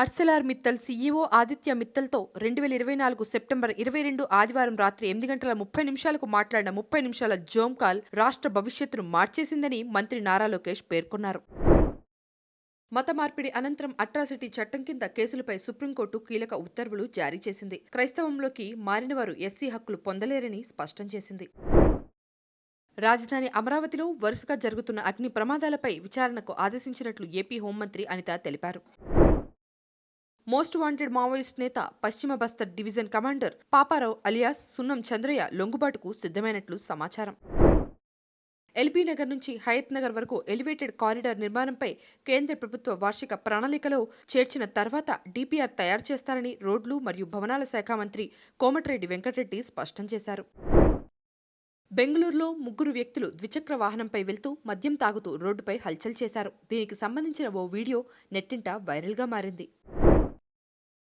అర్సెలార్ Mittal CEO Aditya మిత్తల్తో 2024 September 22 ఆదివారం రాత్రి 8:30 మాట్లాడిన 30 నిమిషాల జూమ్ కాల్ రాష్ట్ర భవిష్యత్తును మార్చేసిందని మంత్రి నారా లోకేష్ పేర్కొన్నారు. మత మార్పిడి అనంతరం అట్రాసిటీ చట్టం కింద కేసులపై సుప్రీంకోర్టు కీలక ఉత్తర్వులు జారీ చేసింది. క్రైస్తవంలోకి మారినవారు ఎస్సీ హక్కులు పొందలేరని స్పష్టం చేసింది. రాజధాని అమరావతిలో వరుసగా జరుగుతున్న అగ్ని ప్రమాదాలపై విచారణకు ఆదేశించినట్లు ఏపీ హోంమంత్రి అనిత తెలిపారు. మోస్ట్ వాంటెడ్ మావోయిస్ట్ నేత పశ్చిమ Bastar division commander Paparao alias సున్నం చంద్రయ్య లొంగుబాటుకు సిద్ధమైనట్లు సమాచారం. ఎల్బీ నగర్ నుంచి హయత్ నగర్ వరకు ఎలివేటెడ్ కారిడార్ నిర్మాణంపై కేంద్ర ప్రభుత్వ వార్షిక ప్రణాళికలో చేర్చిన తర్వాత డీపీఆర్ తయారు చేస్తారని రోడ్లు మరియు భవనాల శాఖ మంత్రి కోమటిరెడ్డి వెంకటరెడ్డి స్పష్టం చేశారు. బెంగళూరులో 3 వ్యక్తులు ద్విచక్ర వాహనంపై వెళ్తూ మద్యం తాగుతూ రోడ్డుపై హల్చల్ చేశారు. దీనికి సంబంధించిన ఓ వీడియో నెట్టింట వైరల్గా మారింది.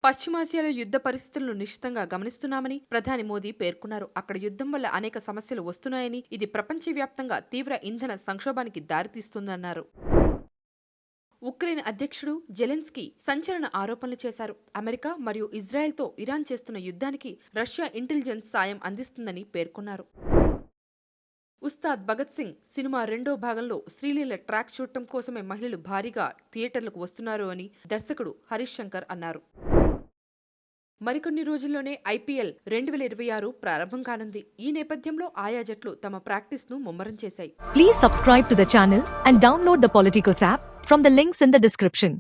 పశ్చిమాసియాలో యుద్ధ పరిస్థితులను నిశితంగా గమనిస్తున్నామని ప్రధాని మోదీ పేర్కొన్నారు. అక్కడ యుద్ధం వల్ల అనేక సమస్యలు వస్తున్నాయని, ఇది ప్రపంచవ్యాప్తంగా తీవ్ర ఇంధన సంక్షోభానికి దారితీస్తుందన్నారు. ఉక్రెయిన్ అధ్యక్షుడు జెలెన్స్కీ సంచలన ఆరోపణలు చేశారు. అమెరికా మరియు ఇజ్రాయెల్తో ఇరాన్ చేస్తున్న యుద్ధానికి రష్యా ఇంటెలిజెన్స్ సాయం అందిస్తుందని పేర్కొన్నారు. ఉస్తాద్ భగత్ సింగ్ సినిమా 2వ భాగంలో శ్రీలీల ట్రాక్ చూడటం కోసమే మహిళలు భారీగా థియేటర్లకు వస్తున్నారు అని దర్శకుడు హరీష్ శంకర్ అన్నారు. మరికొన్ని రోజుల్లోనే ఐపీఎల్ 2026 ప్రారంభం కానుంది. ఈ నేపథ్యంలో ఆయా జట్లు తమ ప్రాక్టీస్ను ముమ్మరం చేశాయి. Please subscribe to the channel and download the Politicos app from the links in the description.